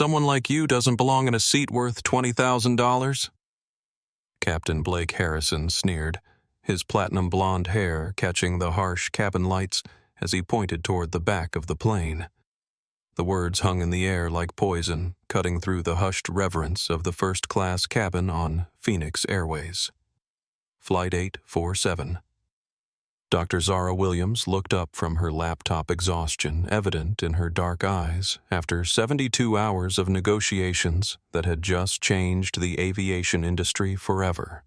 Someone like you doesn't belong in a seat worth $20,000? Captain Blake Harrison sneered, his platinum blonde hair catching the harsh cabin lights as he pointed toward the back of the plane. The words hung in the air like poison, cutting through the hushed reverence of the first-class cabin on Phoenix Airways. Flight 847. Dr. Zara Williams looked up from her laptop, exhaustion evident in her dark eyes after 72 hours of negotiations that had just changed the aviation industry forever.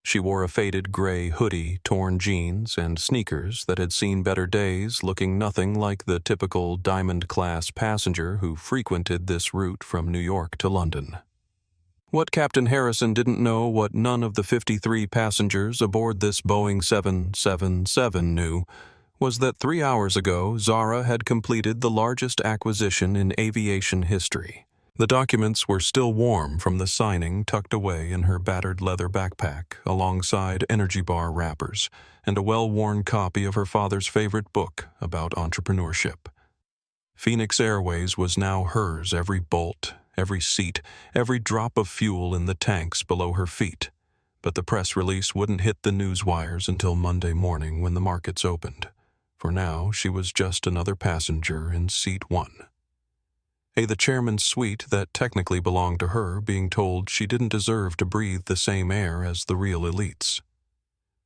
She wore a faded gray hoodie, torn jeans, and sneakers that had seen better days, looking nothing like the typical diamond-class passenger who frequented this route from New York to London. What Captain Harrison didn't know, what none of the 53 passengers aboard this Boeing 777 knew, was that 3 hours ago Zara had completed the largest acquisition in aviation history. The documents were still warm from the signing, tucked away in her battered leather backpack, alongside energy bar wrappers and a well-worn copy of her father's favorite book about entrepreneurship. Phoenix Airways was now hers, every bolt, every seat, every drop of fuel in the tanks below her feet. But the press release wouldn't hit the news wires until Monday morning when the markets opened. For now, she was just another passenger in seat 1. The chairman's suite that technically belonged to her, being told she didn't deserve to breathe the same air as the real elites.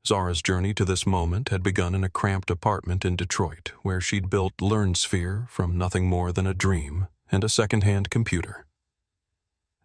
Zara's journey to this moment had begun in a cramped apartment in Detroit, where she'd built LearnSphere from nothing more than a dream and a second-hand computer.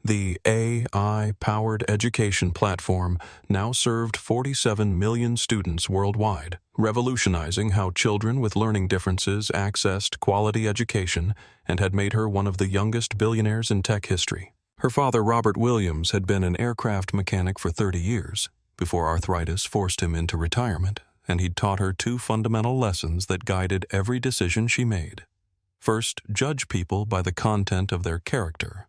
The AI-powered education platform now served 47 million students worldwide, revolutionizing how children with learning differences accessed quality education and had made her one of the youngest billionaires in tech history. Her father, Robert Williams, had been an aircraft mechanic for 30 years, before arthritis forced him into retirement, and he'd taught her 2 fundamental lessons that guided every decision she made. First, judge people by the content of their character,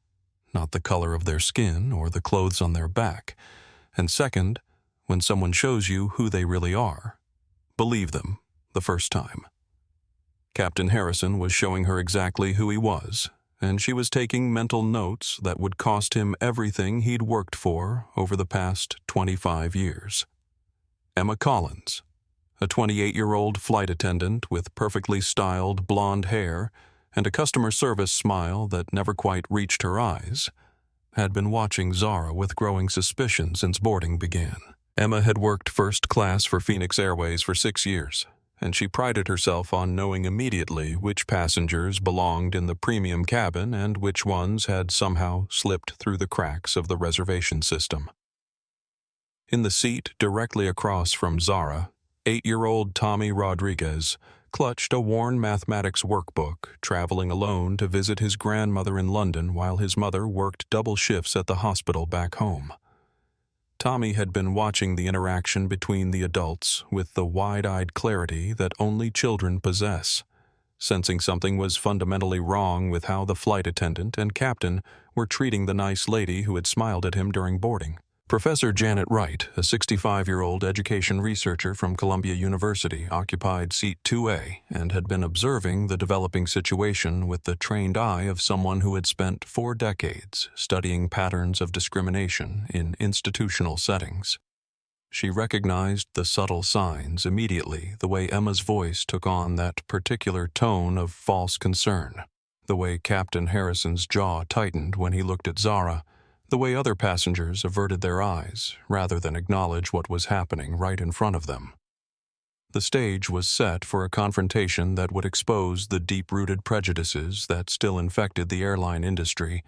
not the color of their skin or the clothes on their back. And second, when someone shows you who they really are, believe them the first time. Captain Harrison was showing her exactly who he was, and she was taking mental notes that would cost him everything he'd worked for over the past 25 years. Emma Collins, a 28-year-old flight attendant with perfectly styled blonde hair and a customer service smile that never quite reached her eyes, had been watching Zara with growing suspicion since boarding began. Emma had worked first class for Phoenix Airways for 6 years, and she prided herself on knowing immediately which passengers belonged in the premium cabin and which ones had somehow slipped through the cracks of the reservation system. In the seat directly across from Zara, 8-year-old Tommy Rodriguez clutched a worn mathematics workbook, traveling alone to visit his grandmother in London while his mother worked double shifts at the hospital back home. Tommy had been watching the interaction between the adults with the wide-eyed clarity that only children possess, sensing something was fundamentally wrong with how the flight attendant and captain were treating the nice lady who had smiled at him during boarding. Professor Janet Wright, a 65-year-old education researcher from Columbia University, occupied seat 2A and had been observing the developing situation with the trained eye of someone who had spent 4 decades studying patterns of discrimination in institutional settings. She recognized the subtle signs immediately, the way Emma's voice took on that particular tone of false concern, the way Captain Harrison's jaw tightened when he looked at Zara, the way other passengers averted their eyes rather than acknowledge what was happening right in front of them. The stage was set for a confrontation that would expose the deep-rooted prejudices that still infected the airline industry,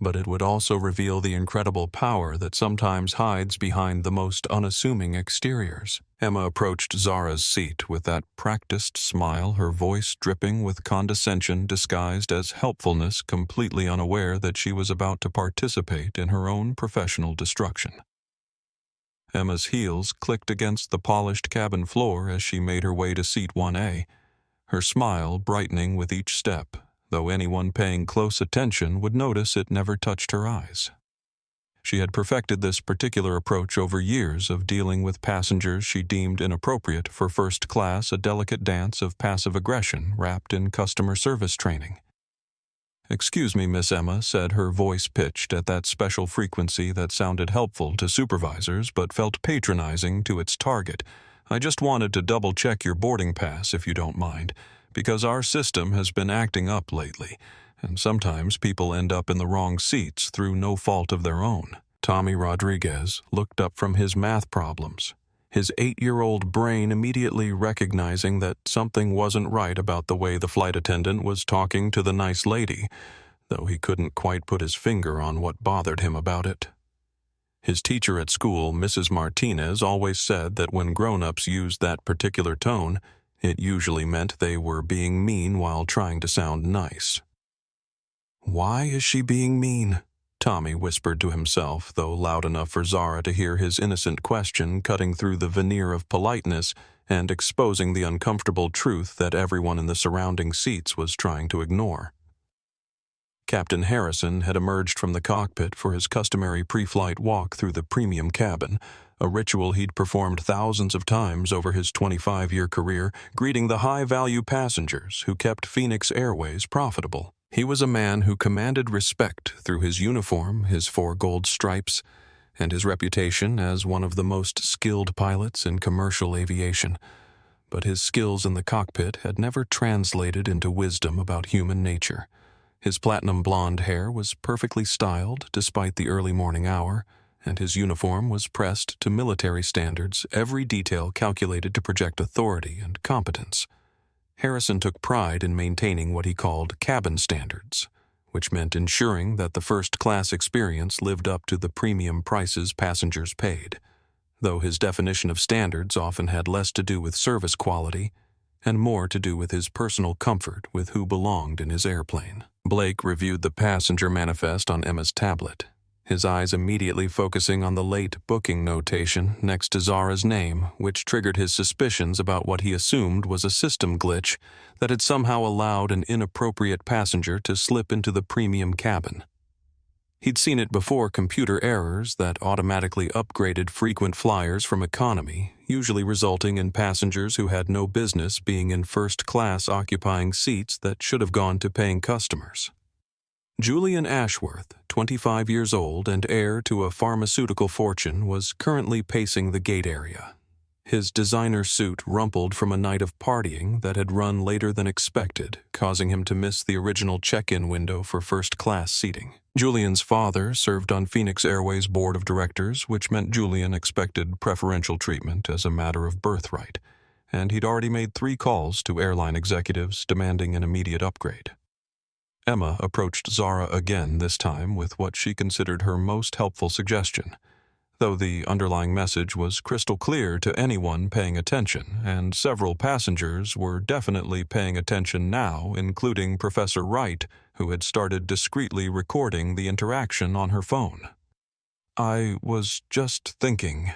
but it would also reveal the incredible power that sometimes hides behind the most unassuming exteriors. Emma approached Zara's seat with that practiced smile, her voice dripping with condescension disguised as helpfulness, completely unaware that she was about to participate in her own professional destruction. Emma's heels clicked against the polished cabin floor as she made her way to seat 1A, her smile brightening with each step, though anyone paying close attention would notice it never touched her eyes. She had perfected this particular approach over years of dealing with passengers she deemed inappropriate for first class, a delicate dance of passive aggression wrapped in customer service training. "Excuse me, Miss Emma," said her voice pitched at that special frequency that sounded helpful to supervisors but felt patronizing to its target. "I just wanted to double-check your boarding pass, if you don't mind, because our system has been acting up lately, and sometimes people end up in the wrong seats through no fault of their own." Tommy Rodriguez looked up from his math problems, his 8-year-old brain immediately recognizing that something wasn't right about the way the flight attendant was talking to the nice lady, though he couldn't quite put his finger on what bothered him about it. His teacher at school, Mrs. Martinez, always said that when grown-ups used that particular tone, it usually meant they were being mean while trying to sound nice. "Why is she being mean?" Tommy whispered to himself, though loud enough for Zara to hear his innocent question cutting through the veneer of politeness and exposing the uncomfortable truth that everyone in the surrounding seats was trying to ignore. Captain Harrison had emerged from the cockpit for his customary pre-flight walk through the premium cabin, a ritual he'd performed thousands of times over his 25-year career, greeting the high-value passengers who kept Phoenix Airways profitable. He was a man who commanded respect through his uniform, his 4 gold stripes, and his reputation as one of the most skilled pilots in commercial aviation. But his skills in the cockpit had never translated into wisdom about human nature. His platinum blonde hair was perfectly styled despite the early morning hour, and his uniform was pressed to military standards, every detail calculated to project authority and competence. Harrison took pride in maintaining what he called cabin standards, which meant ensuring that the first-class experience lived up to the premium prices passengers paid, though his definition of standards often had less to do with service quality and more to do with his personal comfort with who belonged in his airplane. Blake reviewed the passenger manifest on Emma's tablet, his eyes immediately focusing on the late booking notation next to Zara's name, which triggered his suspicions about what he assumed was a system glitch that had somehow allowed an inappropriate passenger to slip into the premium cabin. He'd seen it before computer errors that automatically upgraded frequent flyers from economy, usually resulting in passengers who had no business being in first class occupying seats that should have gone to paying customers. Julian Ashworth, 25 years old and heir to a pharmaceutical fortune, was currently pacing the gate area. His designer suit rumpled from a night of partying that had run later than expected, causing him to miss the original check-in window for first-class seating. Julian's father served on Phoenix Airways' board of directors, which meant Julian expected preferential treatment as a matter of birthright, and he'd already made 3 calls to airline executives demanding an immediate upgrade. Emma approached Zara again, this time with what she considered her most helpful suggestion, though the underlying message was crystal clear to anyone paying attention, and several passengers were definitely paying attention now, including Professor Wright, who had started discreetly recording the interaction on her phone. "I was just thinking,"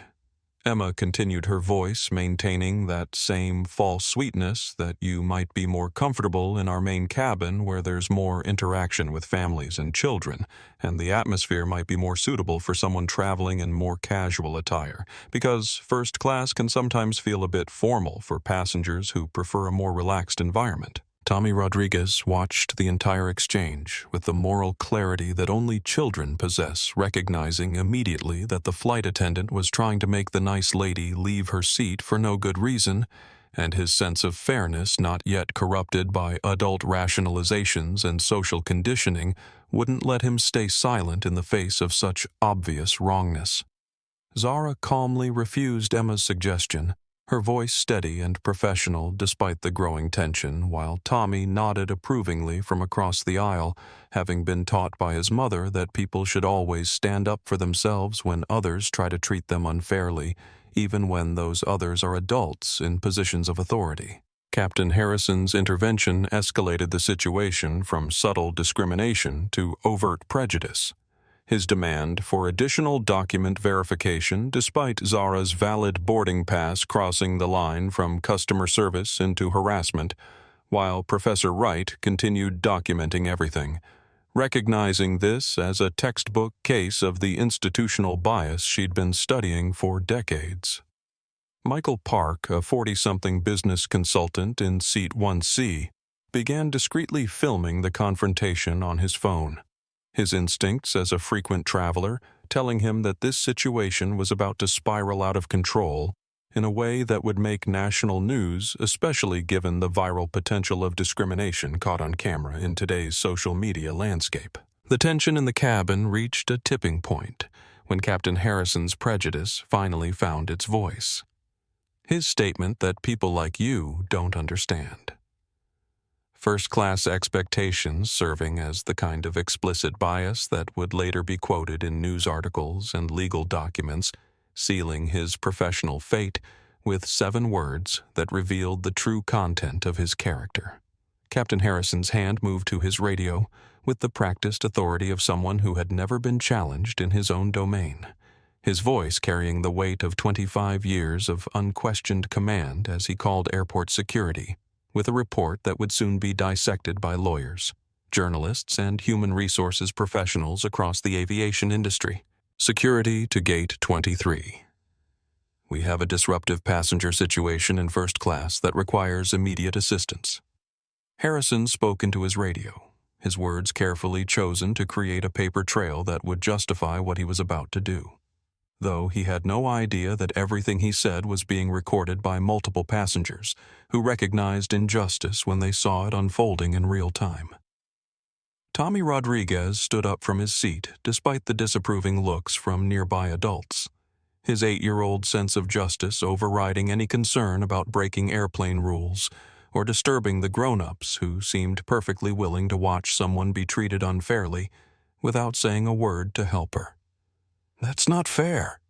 Emma continued, her voice maintaining that same false sweetness, "that you might be more comfortable in our main cabin where there's more interaction with families and children, and the atmosphere might be more suitable for someone traveling in more casual attire, because first class can sometimes feel a bit formal for passengers who prefer a more relaxed environment." Tommy Rodriguez watched the entire exchange with the moral clarity that only children possess, recognizing immediately that the flight attendant was trying to make the nice lady leave her seat for no good reason, and his sense of fairness, not yet corrupted by adult rationalizations and social conditioning, wouldn't let him stay silent in the face of such obvious wrongness. Zara calmly refused Emma's suggestion, her voice steady and professional despite the growing tension, while Tommy nodded approvingly from across the aisle, having been taught by his mother that people should always stand up for themselves when others try to treat them unfairly, even when those others are adults in positions of authority. Captain Harrison's intervention escalated the situation from subtle discrimination to overt prejudice. His demand for additional document verification despite Zara's valid boarding pass crossing the line from customer service into harassment, while Professor Wright continued documenting everything, recognizing this as a textbook case of the institutional bias she'd been studying for decades. Michael Park, a 40-something business consultant in Seat 1C, began discreetly filming the confrontation on his phone, his instincts as a frequent traveler telling him that this situation was about to spiral out of control in a way that would make national news, especially given the viral potential of discrimination caught on camera in today's social media landscape. The tension in the cabin reached a tipping point when Captain Harrison's prejudice finally found its voice. His statement that people like you don't understand. First-class expectations serving as the kind of explicit bias that would later be quoted in news articles and legal documents, sealing his professional fate with 7 words that revealed the true content of his character. Captain Harrison's hand moved to his radio with the practiced authority of someone who had never been challenged in his own domain, his voice carrying the weight of 25 years of unquestioned command as he called airport security, with a report that would soon be dissected by lawyers, journalists, and human resources professionals across the aviation industry. Security to Gate 23. We have a disruptive passenger situation in first class that requires immediate assistance. Harrison spoke into his radio, his words carefully chosen to create a paper trail that would justify what he was about to do, though he had no idea that everything he said was being recorded by multiple passengers who recognized injustice when they saw it unfolding in real time. Tommy Rodriguez stood up from his seat despite the disapproving looks from nearby adults, his 8-year-old sense of justice overriding any concern about breaking airplane rules or disturbing the grown-ups who seemed perfectly willing to watch someone be treated unfairly without saying a word to help her. "That's not fair,"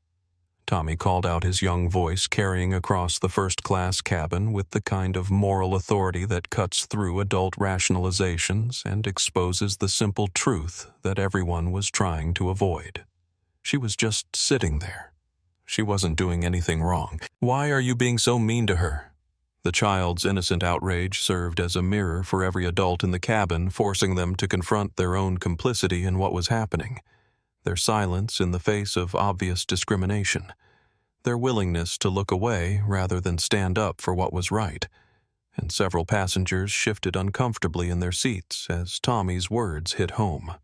Tommy called out, his young voice carrying across the first-class cabin with the kind of moral authority that cuts through adult rationalizations and exposes the simple truth that everyone was trying to avoid. She was just sitting there. She wasn't doing anything wrong. Why are you being so mean to her? The child's innocent outrage served as a mirror for every adult in the cabin, forcing them to confront their own complicity in what was happening, their silence in the face of obvious discrimination, their willingness to look away rather than stand up for what was right, and several passengers shifted uncomfortably in their seats as Tommy's words hit home.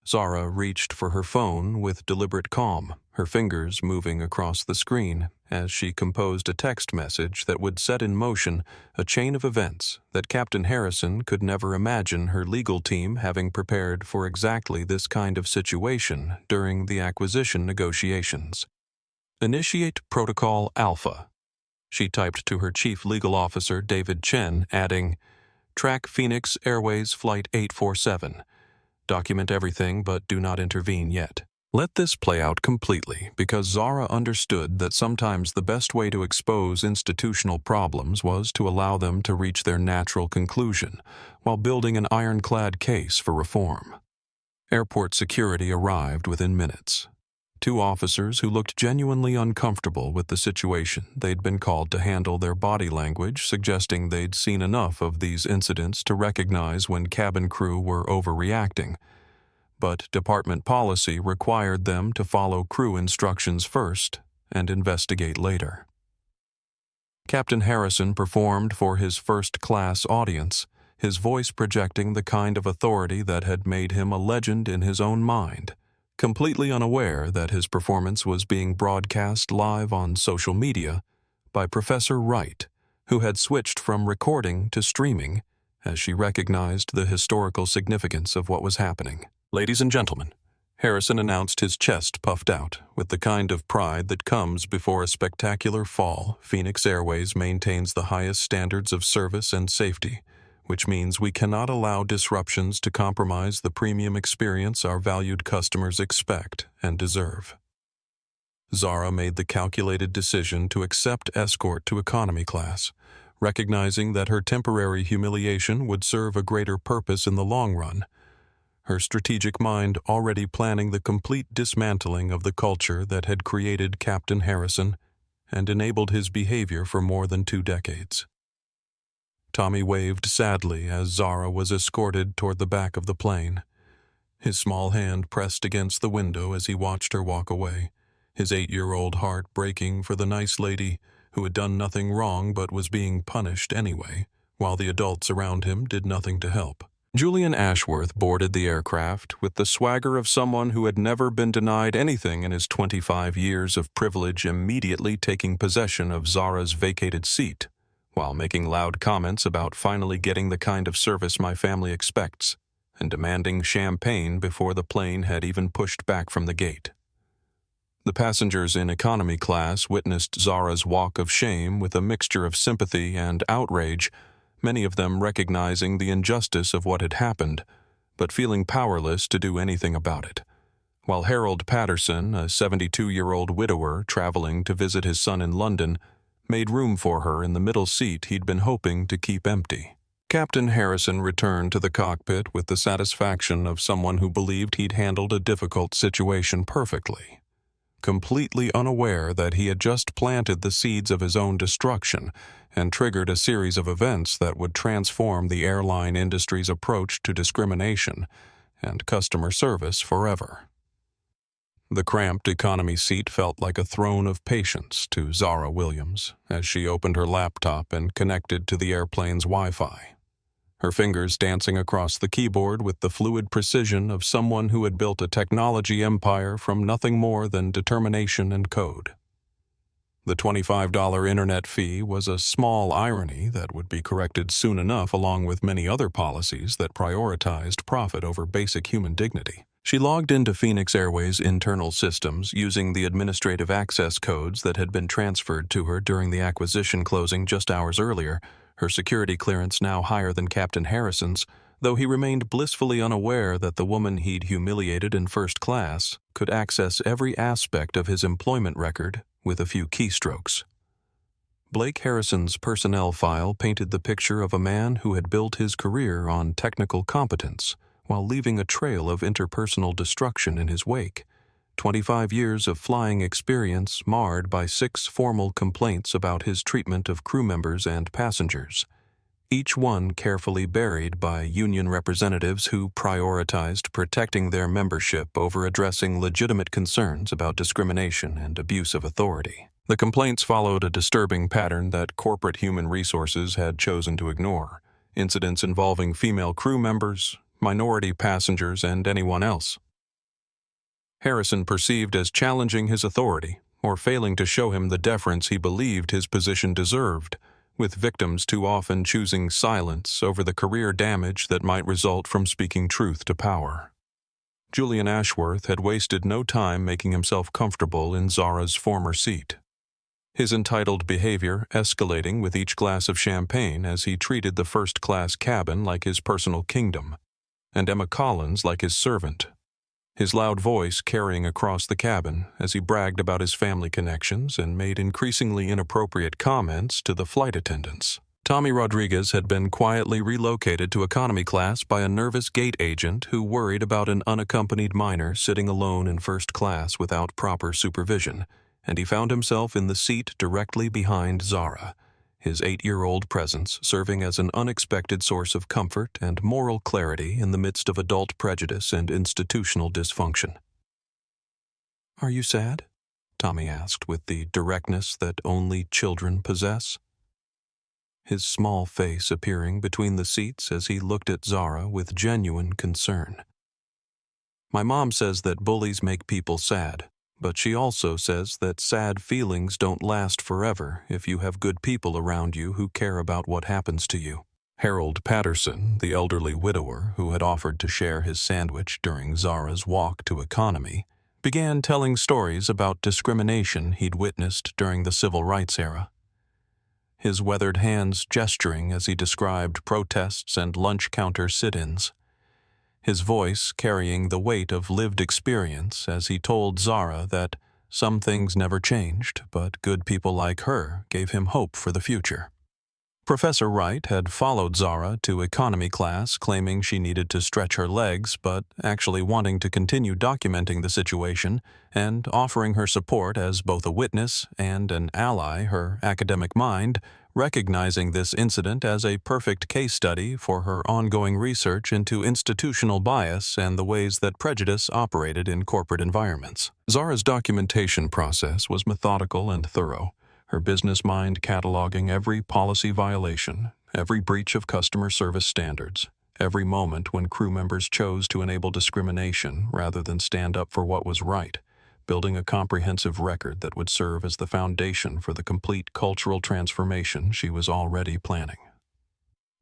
Zara reached for her phone with deliberate calm, her fingers moving across the screen as she composed a text message that would set in motion a chain of events that Captain Harrison could never imagine her legal team having prepared for exactly this kind of situation during the acquisition negotiations. "Initiate Protocol Alpha," she typed to her chief legal officer, David Chen, adding, "Track Phoenix Airways Flight 847. Document everything but do not intervene yet." Let this play out completely, because Zara understood that sometimes the best way to expose institutional problems was to allow them to reach their natural conclusion while building an ironclad case for reform. Airport security arrived within minutes. 2 officers who looked genuinely uncomfortable with the situation they'd been called to handle, their body language suggesting they'd seen enough of these incidents to recognize when cabin crew were overreacting. But department policy required them to follow crew instructions first and investigate later. Captain Harrison performed for his first-class audience, his voice projecting the kind of authority that had made him a legend in his own mind, completely unaware that his performance was being broadcast live on social media by Professor Wright, who had switched from recording to streaming as she recognized the historical significance of what was happening. "Ladies and gentlemen," Harrison announced, his chest puffed out with the kind of pride that comes before a spectacular fall. "Phoenix Airways maintains the highest standards of service and safety, which means we cannot allow disruptions to compromise the premium experience our valued customers expect and deserve." Zara made the calculated decision to accept escort to economy class, recognizing that her temporary humiliation would serve a greater purpose in the long run, her strategic mind already planning the complete dismantling of the culture that had created Captain Harrison and enabled his behavior for more than 2 decades. Tommy waved sadly as Zara was escorted toward the back of the plane, his small hand pressed against the window as he watched her walk away, his 8-year-old heart breaking for the nice lady who had done nothing wrong but was being punished anyway, while the adults around him did nothing to help. Julian Ashworth boarded the aircraft with the swagger of someone who had never been denied anything in his 25 years of privilege, immediately taking possession of Zara's vacated seat, while making loud comments about finally getting the kind of service my family expects, and demanding champagne before the plane had even pushed back from the gate. The passengers in economy class witnessed Zara's walk of shame with a mixture of sympathy and outrage, many of them recognizing the injustice of what had happened, but feeling powerless to do anything about it. While Harold Patterson, a 72-year-old widower traveling to visit his son in London, made room for her in the middle seat he'd been hoping to keep empty. Captain Harrison returned to the cockpit with the satisfaction of someone who believed he'd handled a difficult situation perfectly, completely unaware that he had just planted the seeds of his own destruction and triggered a series of events that would transform the airline industry's approach to discrimination and customer service forever. The cramped economy seat felt like a throne of patience to Zara Williams as she opened her laptop and connected to the airplane's Wi-Fi, her fingers dancing across the keyboard with the fluid precision of someone who had built a technology empire from nothing more than determination and code. The $25 internet fee was a small irony that would be corrected soon enough, along with many other policies that prioritized profit over basic human dignity. She logged into Phoenix Airways' internal systems using the administrative access codes that had been transferred to her during the acquisition closing just hours earlier, her security clearance now higher than Captain Harrison's, though he remained blissfully unaware that the woman he'd humiliated in first class could access every aspect of his employment record with a few keystrokes. Blake Harrison's personnel file painted the picture of a man who had built his career on technical competence while leaving a trail of interpersonal destruction in his wake. 25 years of flying experience marred by 6 formal complaints about his treatment of crew members and passengers, each one carefully buried by union representatives who prioritized protecting their membership over addressing legitimate concerns about discrimination and abuse of authority. The complaints followed a disturbing pattern that corporate human resources had chosen to ignore: incidents involving female crew members, minority passengers, and anyone else Harrison perceived as challenging his authority or failing to show him the deference he believed his position deserved, with victims too often choosing silence over the career damage that might result from speaking truth to power. Julian Ashworth had wasted no time making himself comfortable in Zara's former seat, his entitled behavior escalating with each glass of champagne as he treated the first-class cabin like his personal kingdom, and Emma Collins like his servant, his loud voice carrying across the cabin as he bragged about his family connections and made increasingly inappropriate comments to the flight attendants. Tommy Rodriguez had been quietly relocated to economy class by a nervous gate agent who worried about an unaccompanied minor sitting alone in first class without proper supervision, and he found himself in the seat directly behind Zara, his 8-year-old presence serving as an unexpected source of comfort and moral clarity in the midst of adult prejudice and institutional dysfunction. "Are you sad?" Tommy asked with the directness that only children possess, his small face appearing between the seats as he looked at Zara with genuine concern. "My mom says that bullies make people sad, but she also says that sad feelings don't last forever if you have good people around you who care about what happens to you." Harold Patterson, the elderly widower who had offered to share his sandwich during Zara's walk to economy, began telling stories about discrimination he'd witnessed during the civil rights era, his weathered hands gesturing as he described protests and lunch counter sit-ins, his voice carrying the weight of lived experience as he told Zara that some things never changed, but good people like her gave him hope for the future. Professor Wright had followed Zara to economy class, claiming she needed to stretch her legs, but actually wanting to continue documenting the situation and offering her support as both a witness and an ally, her academic mind recognizing this incident as a perfect case study for her ongoing research into institutional bias and the ways that prejudice operated in corporate environments. Zara's documentation process was methodical and thorough, her business mind cataloging every policy violation, Every breach of customer service standards, every moment when crew members chose to enable discrimination rather than stand up for what was right, building a comprehensive record that would serve as the foundation for the complete cultural transformation she was already planning.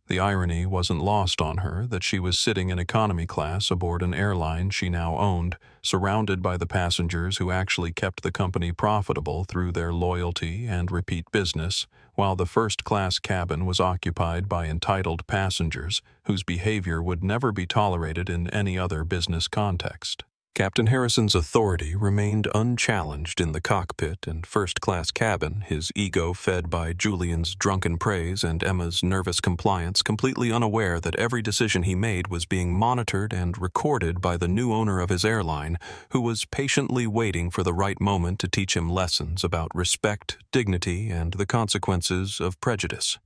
The irony wasn't lost on her that she was sitting in economy class aboard an airline she now owned, surrounded by the passengers who actually kept the company profitable through their loyalty and repeat business, while the first-class cabin was occupied by entitled passengers whose behavior would never be tolerated in any other business context. Captain Harrison's authority remained unchallenged in the cockpit and first-class cabin, his ego fed by Julian's drunken praise and Emma's nervous compliance, completely unaware that every decision he made was being monitored and recorded by the new owner of his airline, who was patiently waiting for the right moment to teach him lessons about respect, dignity, and the consequences of prejudice.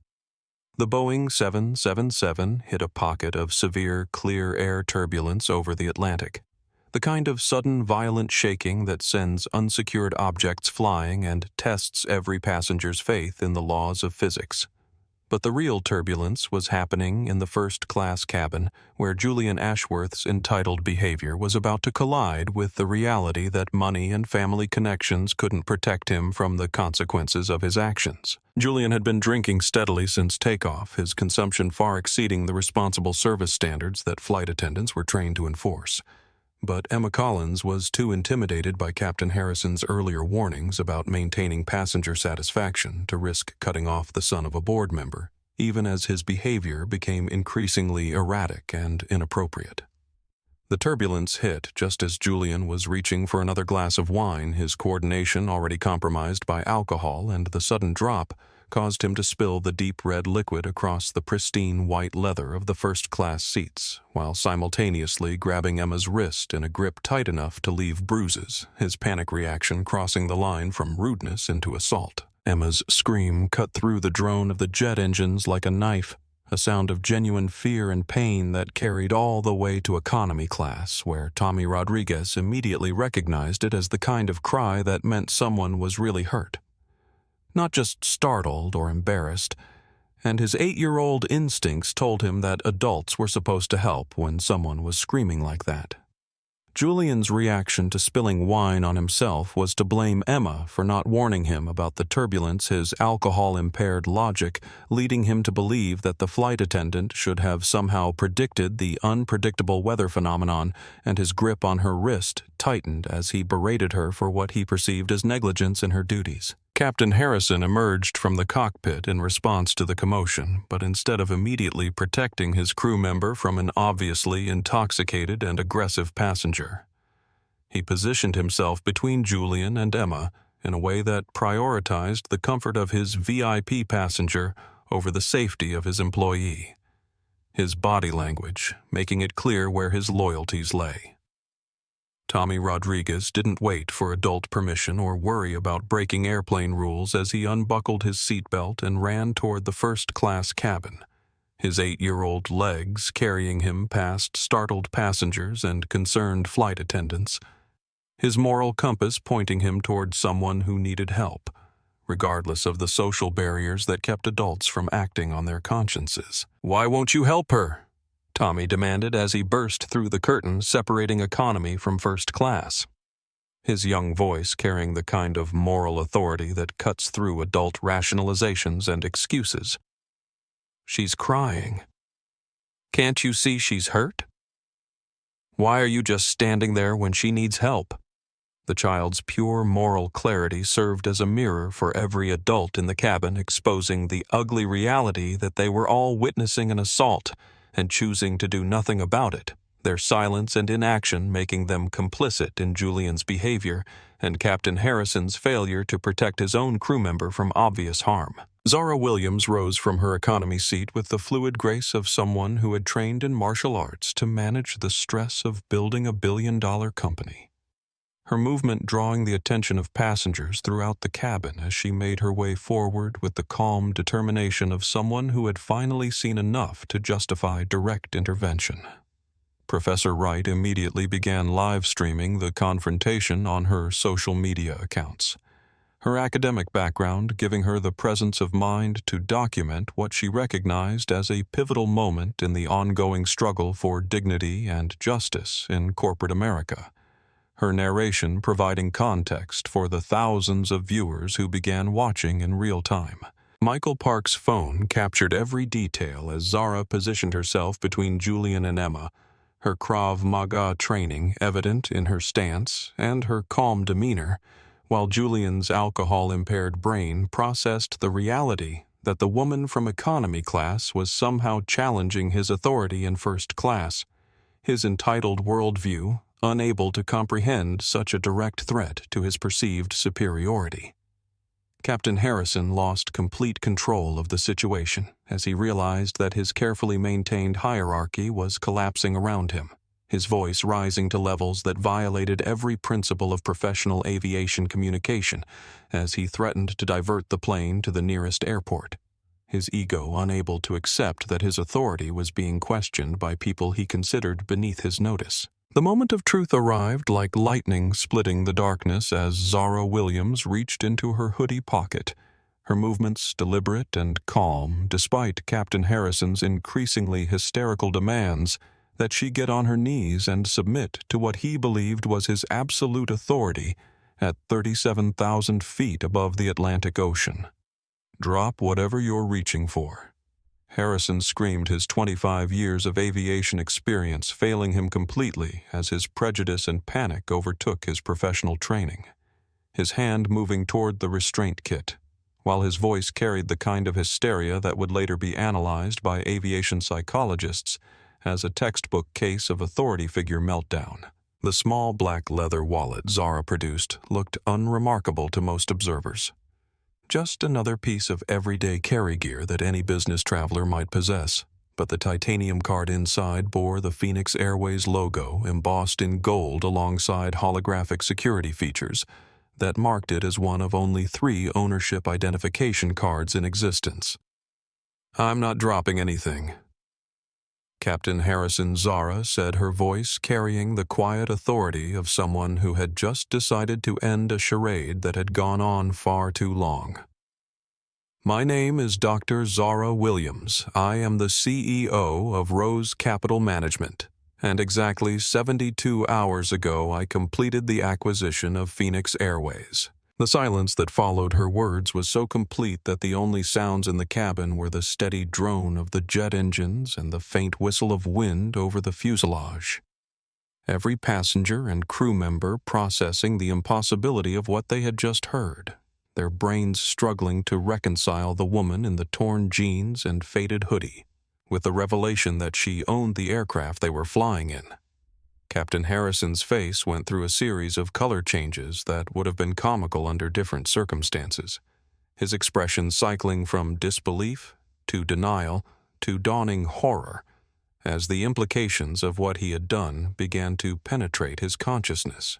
The Boeing 777 hit a pocket of severe clear air turbulence over the Atlantic. The kind of sudden violent shaking that sends unsecured objects flying and tests every passenger's faith in the laws of physics. But the real turbulence was happening in the first-class cabin, where Julian Ashworth's entitled behavior was about to collide with the reality that money and family connections couldn't protect him from the consequences of his actions. Julian had been drinking steadily since takeoff, his consumption far exceeding the responsible service standards that flight attendants were trained to enforce. But Emma Collins was too intimidated by Captain Harrison's earlier warnings about maintaining passenger satisfaction to risk cutting off the son of a board member, even as his behavior became increasingly erratic and inappropriate. The turbulence hit just as Julian was reaching for another glass of wine, his coordination already compromised by alcohol, and the sudden drop caused him to spill the deep red liquid across the pristine white leather of the first-class seats, while simultaneously grabbing Emma's wrist in a grip tight enough to leave bruises, his panic reaction crossing the line from rudeness into assault. Emma's scream cut through the drone of the jet engines like a knife, a sound of genuine fear and pain that carried all the way to economy class, where Tommy Rodriguez immediately recognized it as the kind of cry that meant someone was really hurt. Not just startled or embarrassed, and his 8-year-old instincts told him that adults were supposed to help when someone was screaming like that. Julian's reaction to spilling wine on himself was to blame Emma for not warning him about the turbulence, his alcohol-impaired logic leading him to believe that the flight attendant should have somehow predicted the unpredictable weather phenomenon, and his grip on her wrist tightened as he berated her for what he perceived as negligence in her duties. Captain Harrison emerged from the cockpit in response to the commotion, but instead of immediately protecting his crew member from an obviously intoxicated and aggressive passenger, he positioned himself between Julian and Emma in a way that prioritized the comfort of his VIP passenger over the safety of his employee, his body language making it clear where his loyalties lay. Tommy Rodriguez didn't wait for adult permission or worry about breaking airplane rules as he unbuckled his seatbelt and ran toward the first-class cabin, his 8-year-old legs carrying him past startled passengers and concerned flight attendants, his moral compass pointing him toward someone who needed help, regardless of the social barriers that kept adults from acting on their consciences. "Why won't you help her?" Tommy demanded as he burst through the curtain separating economy from first class, his young voice carrying the kind of moral authority that cuts through adult rationalizations and excuses. "She's crying. Can't you see she's hurt? Why are you just standing there when she needs help?" The child's pure moral clarity served as a mirror for every adult in the cabin, exposing the ugly reality that they were all witnessing an assault and choosing to do nothing about it, their silence and inaction making them complicit in Julian's behavior and Captain Harrison's failure to protect his own crew member from obvious harm. Zara Williams rose from her economy seat with the fluid grace of someone who had trained in martial arts to manage the stress of building a billion-dollar company, her movement drawing the attention of passengers throughout the cabin as she made her way forward with the calm determination of someone who had finally seen enough to justify direct intervention. Professor Wright immediately began live streaming the confrontation on her social media accounts. her academic background giving her the presence of mind to document what she recognized as a pivotal moment in the ongoing struggle for dignity and justice in corporate America, her narration providing context for the thousands of viewers who began watching in real time. Michael Park's phone captured every detail as Zara positioned herself between Julian and Emma, her Krav Maga training evident in her stance and her calm demeanor, while Julian's alcohol-impaired brain processed the reality that the woman from economy class was somehow challenging his authority in first class, his entitled worldview unable to comprehend such a direct threat to his perceived superiority. Captain Harrison lost complete control of the situation as he realized that his carefully maintained hierarchy was collapsing around him, his voice rising to levels that violated every principle of professional aviation communication as he threatened to divert the plane to the nearest airport, his ego unable to accept that his authority was being questioned by people he considered beneath his notice. The moment of truth arrived like lightning splitting the darkness as Zara Williams reached into her hoodie pocket, her movements deliberate and calm despite Captain Harrison's increasingly hysterical demands that she get on her knees and submit to what he believed was his absolute authority at 37,000 feet above the Atlantic Ocean. "Drop whatever you're reaching for." Harrison screamed, his 25 years of aviation experience failing him completely as his prejudice and panic overtook his professional training, his hand moving toward the restraint kit, while his voice carried the kind of hysteria that would later be analyzed by aviation psychologists as a textbook case of authority figure meltdown. The small black leather wallet Zara produced looked unremarkable to most observers. Just another piece of everyday carry gear that any business traveler might possess, but the titanium card inside bore the Phoenix Airways logo embossed in gold alongside holographic security features that marked it as one of only 3 ownership identification cards in existence. "I'm not dropping anything," Captain Harrison Zara said, her voice carrying the quiet authority of someone who had just decided to end a charade that had gone on far too long. "My name is Dr. Zara Williams. I am the CEO of Rose Capital Management, and exactly 72 hours ago I completed the acquisition of Phoenix Airways." The silence that followed her words was so complete that the only sounds in the cabin were the steady drone of the jet engines and the faint whistle of wind over the fuselage. Every passenger and crew member processing the impossibility of what they had just heard, their brains struggling to reconcile the woman in the torn jeans and faded hoodie with the revelation that she owned the aircraft they were flying in. Captain Harrison's face went through a series of color changes that would have been comical under different circumstances, his expression cycling from disbelief to denial to dawning horror as the implications of what he had done began to penetrate his consciousness,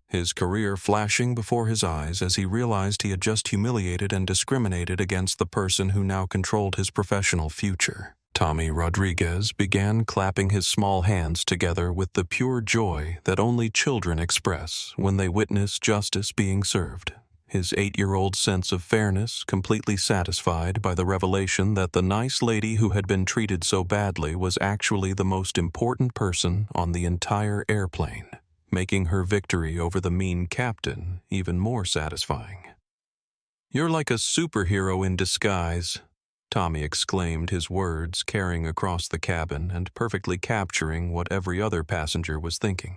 his career flashing before his eyes as he realized he had just humiliated and discriminated against the person who now controlled his professional future. Tommy Rodriguez began clapping his small hands together with the pure joy that only children express when they witness justice being served, his 8-year-old sense of fairness completely satisfied by the revelation that the nice lady who had been treated so badly was actually the most important person on the entire airplane, making her victory over the mean captain even more satisfying. "You're like a superhero in disguise," Tommy exclaimed, his words carrying across the cabin and perfectly capturing what every other passenger was thinking.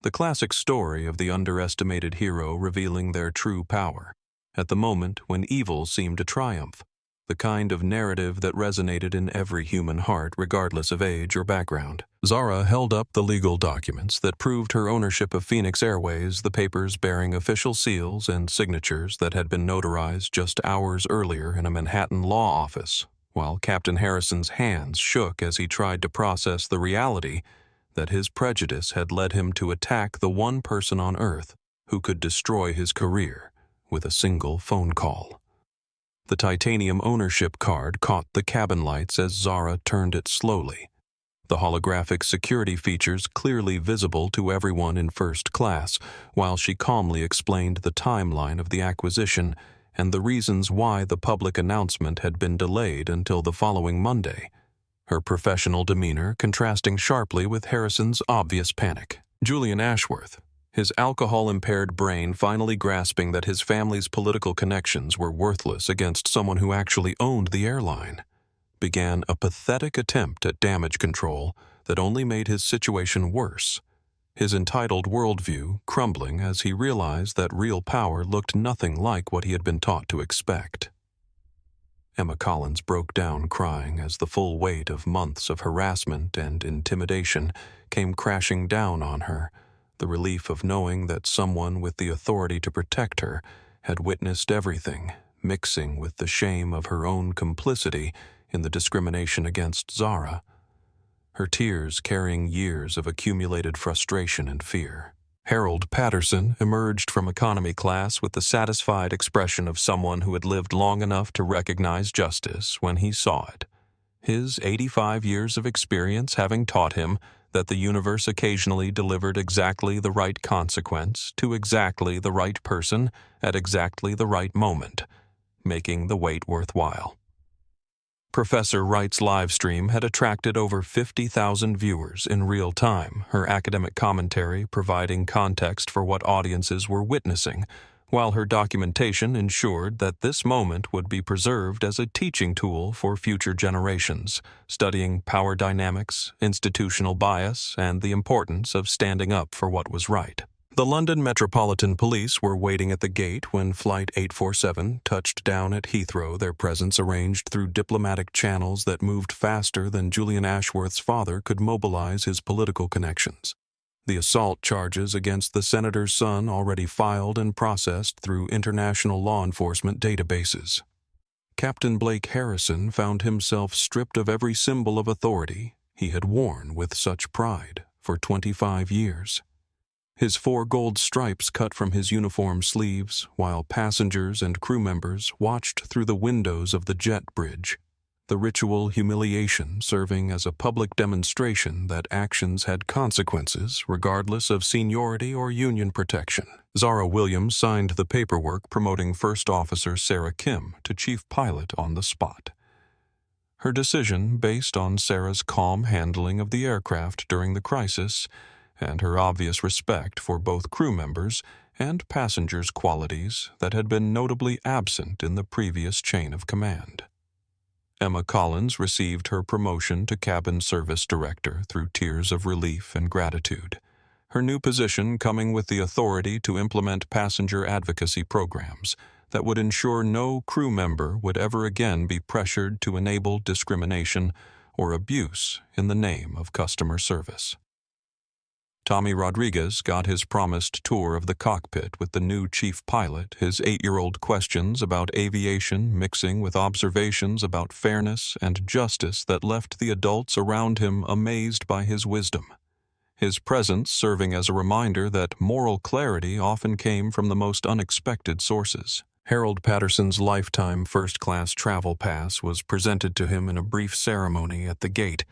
The classic story of the underestimated hero revealing their true power, at the moment when evil seemed to triumph, the kind of narrative that resonated in every human heart regardless of age or background. Zara held up the legal documents that proved her ownership of Phoenix Airways, the papers bearing official seals and signatures that had been notarized just hours earlier in a Manhattan law office, while Captain Harrison's hands shook as he tried to process the reality that his prejudice had led him to attack the one person on Earth who could destroy his career with a single phone call. The titanium ownership card caught the cabin lights as Zara turned it slowly, the holographic security features clearly visible to everyone in first class, while she calmly explained the timeline of the acquisition and the reasons why the public announcement had been delayed until the following Monday, her professional demeanor contrasting sharply with Harrison's obvious panic. Julian Ashworth, his alcohol-impaired brain finally grasping that his family's political connections were worthless against someone who actually owned the airline, began a pathetic attempt at damage control that only made his situation worse, his entitled worldview crumbling as he realized that real power looked nothing like what he had been taught to expect. Emma Collins broke down crying as the full weight of months of harassment and intimidation came crashing down on her, the relief of knowing that someone with the authority to protect her had witnessed everything, mixing with the shame of her own complicity in the discrimination against Zara, her tears carrying years of accumulated frustration and fear. Harold Patterson emerged from economy class with the satisfied expression of someone who had lived long enough to recognize justice when he saw it, his 85 years of experience having taught him that the universe occasionally delivered exactly the right consequence to exactly the right person at exactly the right moment, making the wait worthwhile. Professor Wright's livestream had attracted over 50,000 viewers in real time, her academic commentary providing context for what audiences were witnessing, while her documentation ensured that this moment would be preserved as a teaching tool for future generations, studying power dynamics, institutional bias, and the importance of standing up for what was right. The London Metropolitan Police were waiting at the gate when Flight 847 touched down at Heathrow, their presence arranged through diplomatic channels that moved faster than Julian Ashworth's father could mobilize his political connections. The assault charges against the senator's son already filed and processed through international law enforcement databases. Captain Blake Harrison found himself stripped of every symbol of authority he had worn with such pride for 25 years. His 4 gold stripes cut from his uniform sleeves, while passengers and crew members watched through the windows of the jet bridge, the ritual humiliation serving as a public demonstration that actions had consequences regardless of seniority or union protection. Zara Williams signed the paperwork promoting First Officer Sarah Kim to Chief Pilot on the spot. Her decision based on Sarah's calm handling of the aircraft during the crisis and her obvious respect for both crew members and passengers' qualities that had been notably absent in the previous chain of command. Emma Collins received her promotion to cabin service director through tears of relief and gratitude, her new position coming with the authority to implement passenger advocacy programs that would ensure no crew member would ever again be pressured to enable discrimination or abuse in the name of customer service. Tommy Rodriguez got his promised tour of the cockpit with the new chief pilot, his 8-year-old questions about aviation mixing with observations about fairness and justice that left the adults around him amazed by his wisdom, his presence serving as a reminder that moral clarity often came from the most unexpected sources. Harold Patterson's lifetime first-class travel pass was presented to him in a brief ceremony at the gate,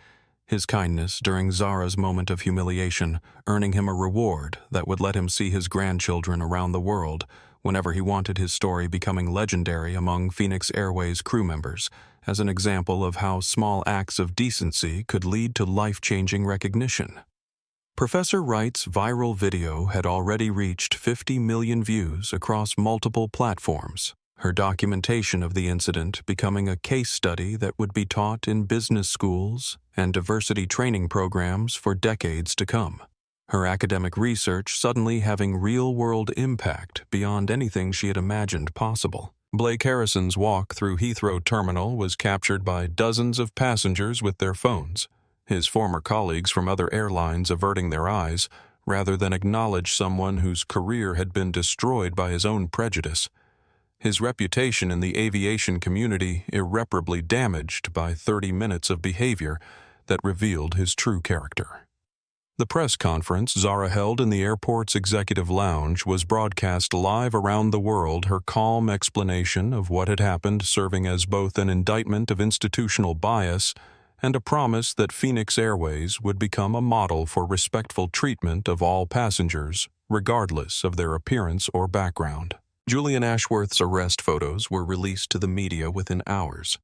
his kindness during Zara's moment of humiliation earning him a reward that would let him see his grandchildren around the world whenever he wanted his story becoming legendary among Phoenix Airways crew members, as an example of how small acts of decency could lead to life-changing recognition. Professor Wright's viral video had already reached 50 million views across multiple platforms, her documentation of the incident becoming a case study that would be taught in business schools and diversity training programs for decades to come, her academic research suddenly having real-world impact beyond anything she had imagined possible. Blake Harrison's walk through Heathrow Terminal was captured by dozens of passengers with their phones, his former colleagues from other airlines averting their eyes rather than acknowledge someone whose career had been destroyed by his own prejudice, his reputation in the aviation community irreparably damaged by 30 minutes of behavior that revealed his true character. The press conference Zara held in the airport's executive lounge was broadcast live around the world, her calm explanation of what had happened serving as both an indictment of institutional bias and a promise that Phoenix Airways would become a model for respectful treatment of all passengers, regardless of their appearance or background. Julian Ashworth's arrest photos were released to the media within hours.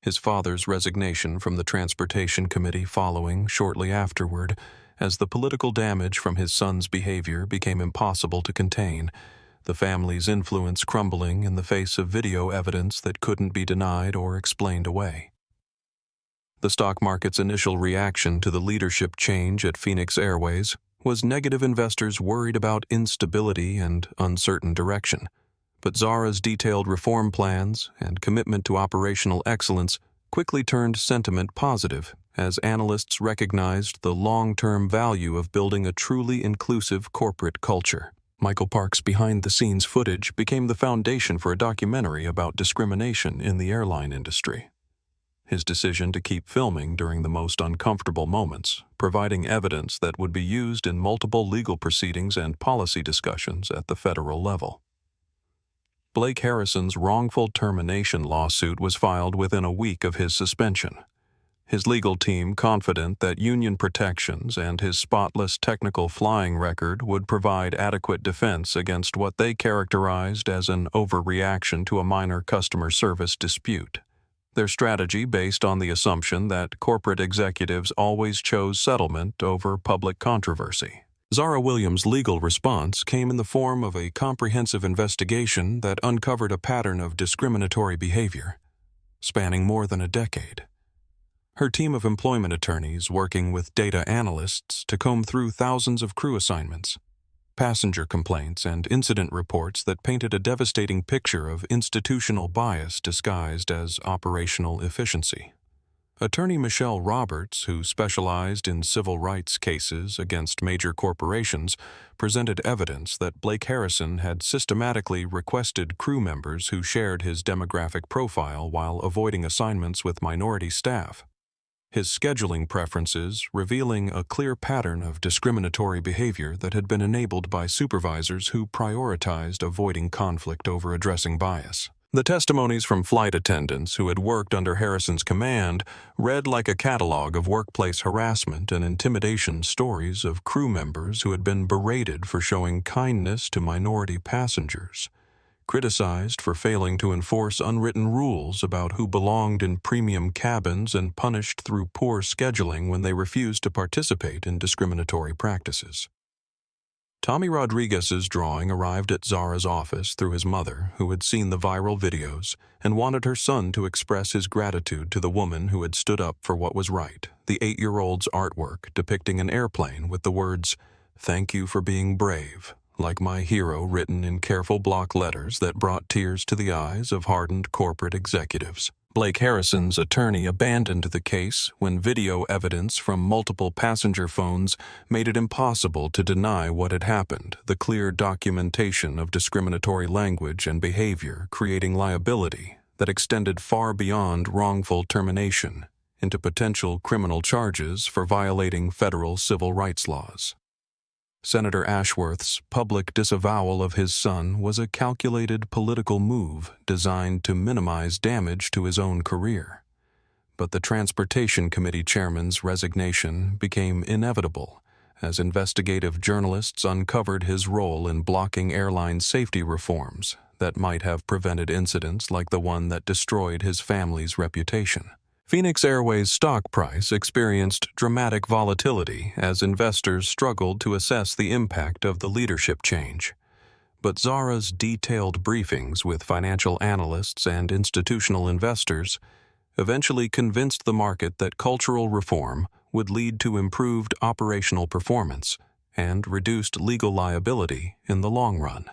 His father's resignation from the Transportation Committee following shortly afterward, as the political damage from his son's behavior became impossible to contain, the family's influence crumbling in the face of video evidence that couldn't be denied or explained away. The stock market's initial reaction to the leadership change at Phoenix Airways was negative. Investors worried about instability and uncertain direction. But Zara's detailed reform plans and commitment to operational excellence quickly turned sentiment positive as analysts recognized the long-term value of building a truly inclusive corporate culture. Michael Park's behind-the-scenes footage became the foundation for a documentary about discrimination in the airline industry. His decision to keep filming during the most uncomfortable moments, providing evidence that would be used in multiple legal proceedings and policy discussions at the federal level. Blake Harrison's wrongful termination lawsuit was filed within a week of his suspension. His legal team confident that union protections and his spotless technical flying record would provide adequate defense against what they characterized as an overreaction to a minor customer service dispute. Their strategy based on the assumption that corporate executives always chose settlement over public controversy. Zara Williams' legal response came in the form of a comprehensive investigation that uncovered a pattern of discriminatory behavior, spanning more than a decade. Her team of employment attorneys working with data analysts to comb through thousands of crew assignments, passenger complaints, and incident reports that painted a devastating picture of institutional bias disguised as operational efficiency. Attorney Michelle Roberts, who specialized in civil rights cases against major corporations, presented evidence that Blake Harrison had systematically requested crew members who shared his demographic profile while avoiding assignments with minority staff. His scheduling preferences revealing a clear pattern of discriminatory behavior that had been enabled by supervisors who prioritized avoiding conflict over addressing bias. The testimonies from flight attendants who had worked under Harrison's command read like a catalog of workplace harassment and intimidation stories of crew members who had been berated for showing kindness to minority passengers, criticized for failing to enforce unwritten rules about who belonged in premium cabins, and punished through poor scheduling when they refused to participate in discriminatory practices. Tommy Rodriguez's drawing arrived at Zara's office through his mother, who had seen the viral videos and wanted her son to express his gratitude to the woman who had stood up for what was right. The 8-year-old's artwork depicting an airplane with the words, "Thank you for being brave," like my hero, written in careful block letters that brought tears to the eyes of hardened corporate executives. Blake Harrison's attorney abandoned the case when video evidence from multiple passenger phones made it impossible to deny what had happened, the clear documentation of discriminatory language and behavior creating liability that extended far beyond wrongful termination into potential criminal charges for violating federal civil rights laws. Senator Ashworth's public disavowal of his son was a calculated political move designed to minimize damage to his own career. But the Transportation Committee chairman's resignation became inevitable as investigative journalists uncovered his role in blocking airline safety reforms that might have prevented incidents like the one that destroyed his family's reputation. Phoenix Airways' stock price experienced dramatic volatility as investors struggled to assess the impact of the leadership change. But Zara's detailed briefings with financial analysts and institutional investors eventually convinced the market that cultural reform would lead to improved operational performance and reduced legal liability in the long run.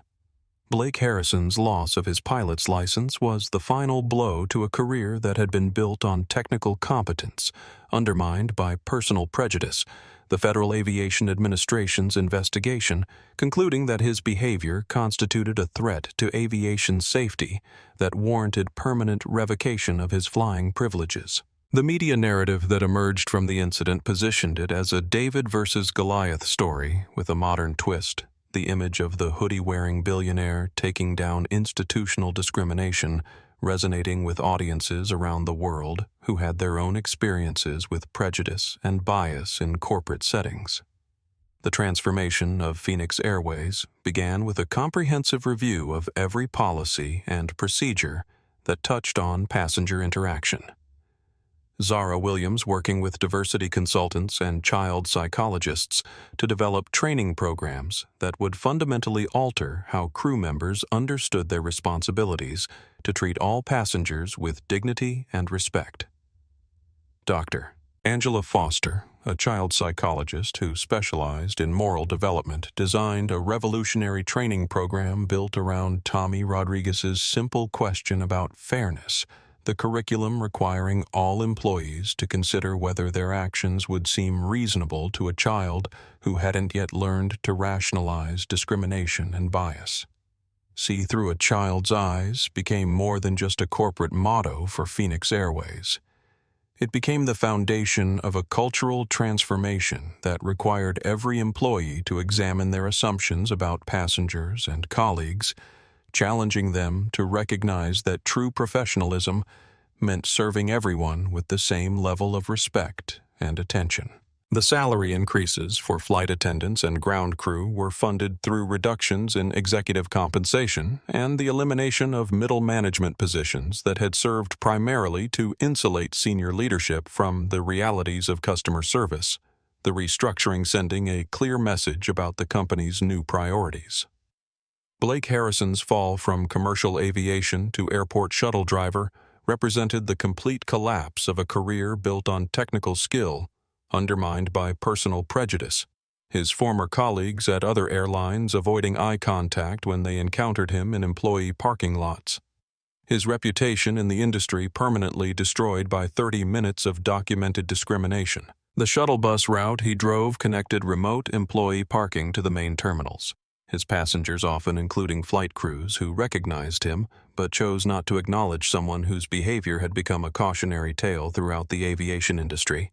Blake Harrison's loss of his pilot's license was the final blow to a career that had been built on technical competence, undermined by personal prejudice. The Federal Aviation Administration's investigation concluding that his behavior constituted a threat to aviation safety that warranted permanent revocation of his flying privileges. The media narrative that emerged from the incident positioned it as a David versus Goliath story with a modern twist. The image of the hoodie-wearing billionaire taking down institutional discrimination resonating with audiences around the world who had their own experiences with prejudice and bias in corporate settings. The transformation of Phoenix Airways began with a comprehensive review of every policy and procedure that touched on passenger interaction. Zara Williams, working with diversity consultants and child psychologists to develop training programs that would fundamentally alter how crew members understood their responsibilities to treat all passengers with dignity and respect. Dr. Angela Foster, a child psychologist who specialized in moral development, designed a revolutionary training program built around Tommy Rodriguez's simple question about fairness, the curriculum requiring all employees to consider whether their actions would seem reasonable to a child who hadn't yet learned to rationalize discrimination and bias. See through a child's eyes became more than just a corporate motto for Phoenix Airways. It became the foundation of a cultural transformation that required every employee to examine their assumptions about passengers and colleagues, challenging them to recognize that true professionalism meant serving everyone with the same level of respect and attention. The salary increases for flight attendants and ground crew were funded through reductions in executive compensation and the elimination of middle management positions that had served primarily to insulate senior leadership from the realities of customer service, the restructuring sending a clear message about the company's new priorities. Blake Harrison's fall from commercial aviation to airport shuttle driver represented the complete collapse of a career built on technical skill, undermined by personal prejudice, his former colleagues at other airlines avoiding eye contact when they encountered him in employee parking lots. His reputation in the industry permanently destroyed by 30 minutes of documented discrimination. The shuttle bus route he drove connected remote employee parking to the main terminals, his passengers often including flight crews who recognized him but chose not to acknowledge someone whose behavior had become a cautionary tale throughout the aviation industry.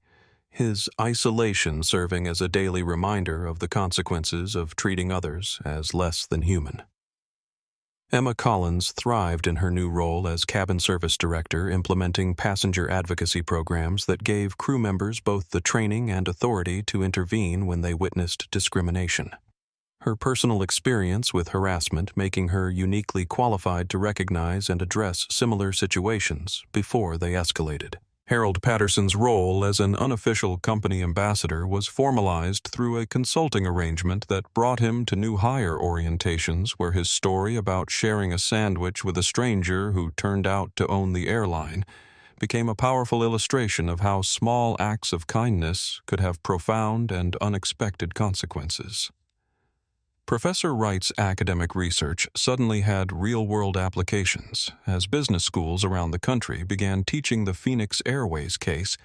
His isolation serving as a daily reminder of the consequences of treating others as less than human. Emma Collins thrived in her new role as cabin service director, implementing passenger advocacy programs that gave crew members both the training and authority to intervene when they witnessed discrimination. Her personal experience with harassment making her uniquely qualified to recognize and address similar situations before they escalated. Harold Patterson's role as an unofficial company ambassador was formalized through a consulting arrangement that brought him to new hire orientations where his story about sharing a sandwich with a stranger who turned out to own the airline became a powerful illustration of how small acts of kindness could have profound and unexpected consequences. Professor Wright's academic research suddenly had real-world applications as business schools around the country began teaching the Phoenix Airways case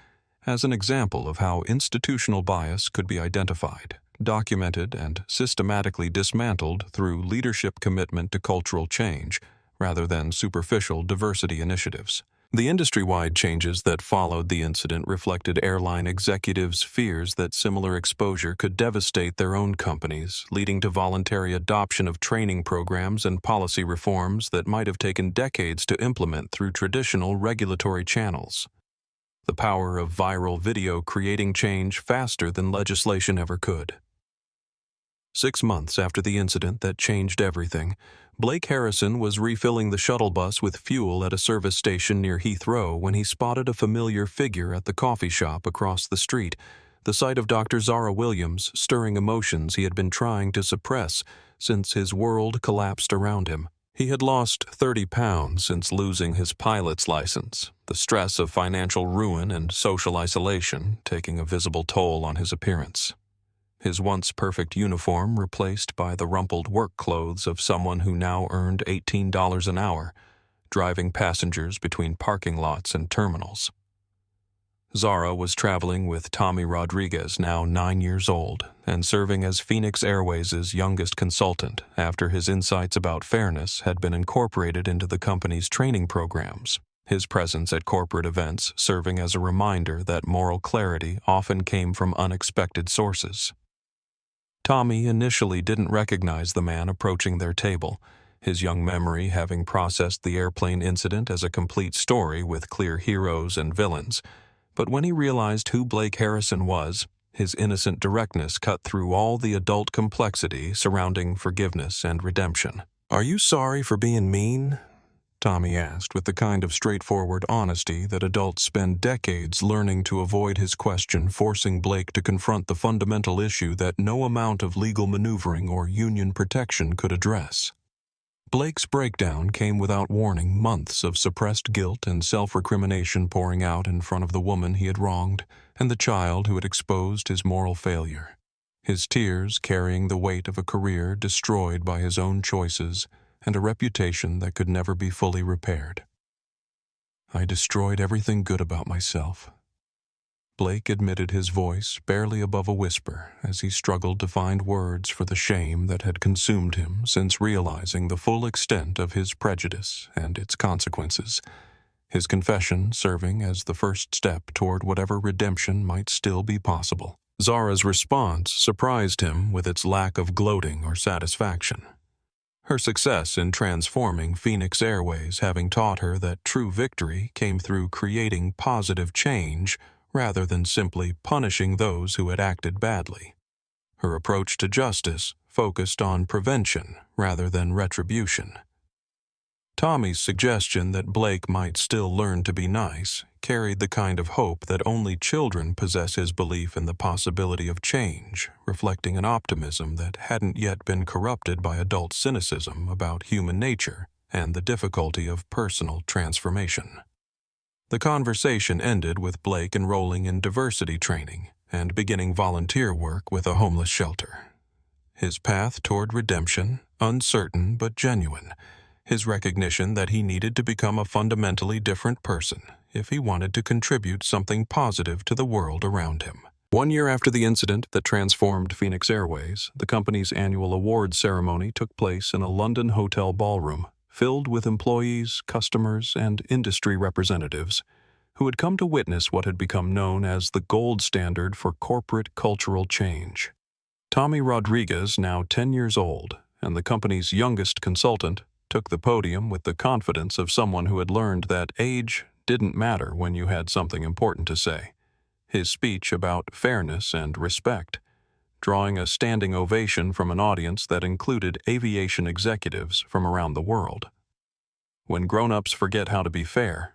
as an example of how institutional bias could be identified, documented, and systematically dismantled through leadership commitment to cultural change rather than superficial diversity initiatives. The industry-wide changes that followed the incident reflected airline executives' fears that similar exposure could devastate their own companies, leading to voluntary adoption of training programs and policy reforms that might have taken decades to implement through traditional regulatory channels. The power of viral video creating change faster than legislation ever could. 6 months after the incident that changed everything, Blake Harrison was refilling the shuttle bus with fuel at a service station near Heathrow when he spotted a familiar figure at the coffee shop across the street, the sight of Dr. Zara Williams stirring emotions he had been trying to suppress since his world collapsed around him. He had lost 30 pounds since losing his pilot's license, the stress of financial ruin and social isolation taking a visible toll on his appearance. His once perfect uniform replaced by the rumpled work clothes of someone who now earned $18 an hour, driving passengers between parking lots and terminals. Zara was traveling with Tommy Rodriguez, now 9 years old, and serving as Phoenix Airways' youngest consultant after his insights about fairness had been incorporated into the company's training programs, his presence at corporate events serving as a reminder that moral clarity often came from unexpected sources. Tommy initially didn't recognize the man approaching their table, his young memory having processed the airplane incident as a complete story with clear heroes and villains. But when he realized who Blake Harrison was, his innocent directness cut through all the adult complexity surrounding forgiveness and redemption. "Are you sorry for being mean?" Tommy asked with the kind of straightforward honesty that adults spend decades learning to avoid his question, forcing Blake to confront the fundamental issue that no amount of legal maneuvering or union protection could address. Blake's breakdown came without warning, months of suppressed guilt and self-recrimination pouring out in front of the woman he had wronged and the child who had exposed his moral failure. His tears carrying the weight of a career destroyed by his own choices and a reputation that could never be fully repaired. "I destroyed everything good about myself," Blake admitted, his voice barely above a whisper as he struggled to find words for the shame that had consumed him since realizing the full extent of his prejudice and its consequences, his confession serving as the first step toward whatever redemption might still be possible. Zara's response surprised him with its lack of gloating or satisfaction. Her success in transforming Phoenix Airways having taught her that true victory came through creating positive change rather than simply punishing those who had acted badly. Her approach to justice focused on prevention rather than retribution. Tommy's suggestion that Blake might still learn to be nice carried the kind of hope that only children possess, his belief in the possibility of change, reflecting an optimism that hadn't yet been corrupted by adult cynicism about human nature and the difficulty of personal transformation. The conversation ended with Blake enrolling in diversity training and beginning volunteer work with a homeless shelter. His path toward redemption, uncertain but genuine, his recognition that he needed to become a fundamentally different person if he wanted to contribute something positive to the world around him. 1 year after the incident that transformed Phoenix Airways, the company's annual awards ceremony took place in a London hotel ballroom filled with employees, customers, and industry representatives who had come to witness what had become known as the gold standard for corporate cultural change. Tommy Rodriguez, now 10 years old, and the company's youngest consultant, took the podium with the confidence of someone who had learned that age didn't matter when you had something important to say. His speech about fairness and respect, drawing a standing ovation from an audience that included aviation executives from around the world. When grown-ups forget how to be fair,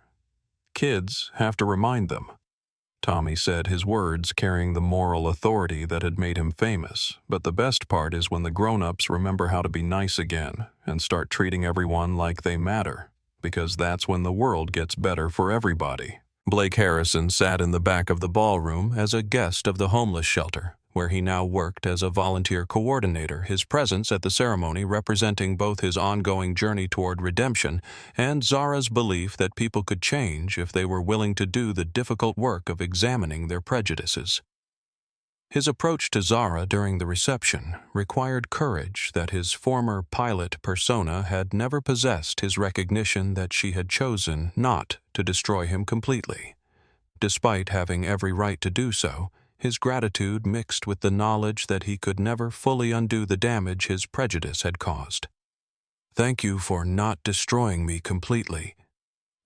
kids have to remind them. Tommy said, his words carrying the moral authority that had made him famous. But the best part is when the grown-ups remember how to be nice again and start treating everyone like they matter, because that's when the world gets better for everybody. Blake Harrison sat in the back of the ballroom as a guest of the homeless shelter, where he now worked as a volunteer coordinator, his presence at the ceremony representing both his ongoing journey toward redemption and Zara's belief that people could change if they were willing to do the difficult work of examining their prejudices. His approach to Zara during the reception required courage that his former pilot persona had never possessed, his recognition that she had chosen not to destroy him completely. Despite having every right to do so, his gratitude mixed with the knowledge that he could never fully undo the damage his prejudice had caused. "Thank you for not destroying me completely,"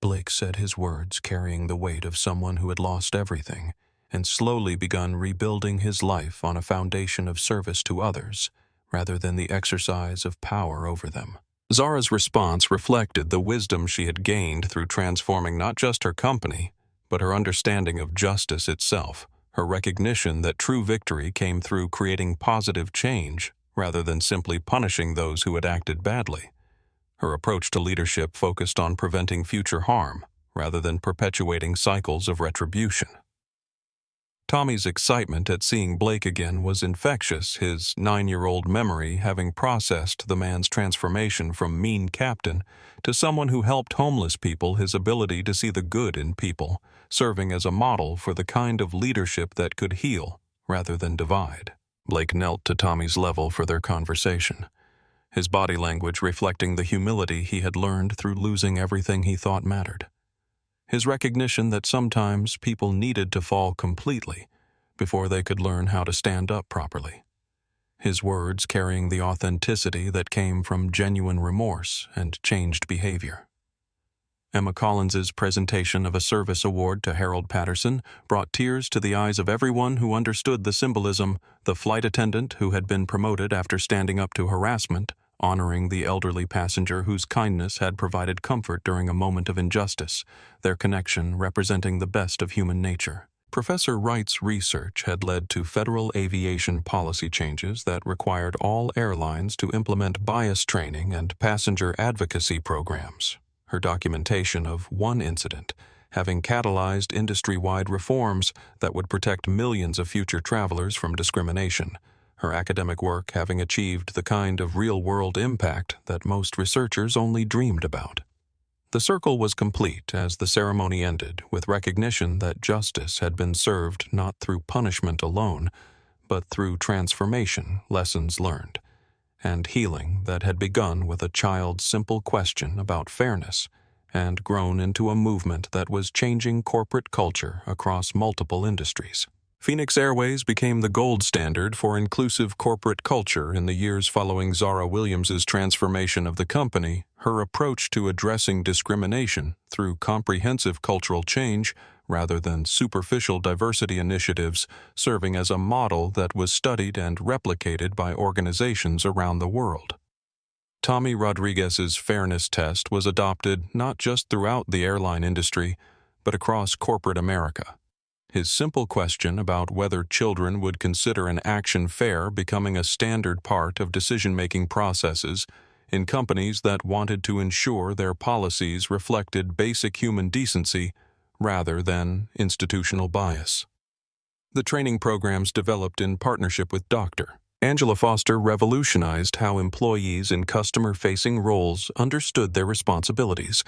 Blake said, his words carrying the weight of someone who had lost everything and slowly begun rebuilding his life on a foundation of service to others rather than the exercise of power over them. Zara's response reflected the wisdom she had gained through transforming not just her company, but her understanding of justice itself. Her recognition that true victory came through creating positive change rather than simply punishing those who had acted badly. Her approach to leadership focused on preventing future harm rather than perpetuating cycles of retribution. Tommy's excitement at seeing Blake again was infectious, his 9-year-old memory having processed the man's transformation from mean captain to someone who helped homeless people, his ability to see the good in people, serving as a model for the kind of leadership that could heal rather than divide. Blake knelt to Tommy's level for their conversation, his body language reflecting the humility he had learned through losing everything he thought mattered. His recognition that sometimes people needed to fall completely before they could learn how to stand up properly. his words carrying the authenticity that came from genuine remorse and changed behavior. Emma Collins's presentation of a service award to Harold Patterson brought tears to the eyes of everyone who understood the symbolism: the flight attendant who had been promoted after standing up to harassment, honoring the elderly passenger whose kindness had provided comfort during a moment of injustice, their connection representing the best of human nature. Professor Wright's research had led to federal aviation policy changes that required all airlines to implement bias training and passenger advocacy programs. Her documentation of one incident having catalyzed industry-wide reforms that would protect millions of future travelers from discrimination, her academic work having achieved the kind of real-world impact that most researchers only dreamed about. The circle was complete as the ceremony ended with recognition that justice had been served not through punishment alone, but through transformation, lessons learned, and healing that had begun with a child's simple question about fairness and grown into a movement that was changing corporate culture across multiple industries. Phoenix Airways became the gold standard for inclusive corporate culture in the years following Zara Williams' transformation of the company. Her approach to addressing discrimination through comprehensive cultural change rather than superficial diversity initiatives, serving as a model that was studied and replicated by organizations around the world. Tommy Rodriguez's fairness test was adopted not just throughout the airline industry, but across corporate America. His simple question about whether children would consider an action fair becoming a standard part of decision-making processes in companies that wanted to ensure their policies reflected basic human decency rather than institutional bias. The training programs developed in partnership with Dr. Angela Foster revolutionized how employees in customer-facing roles understood their responsibilities.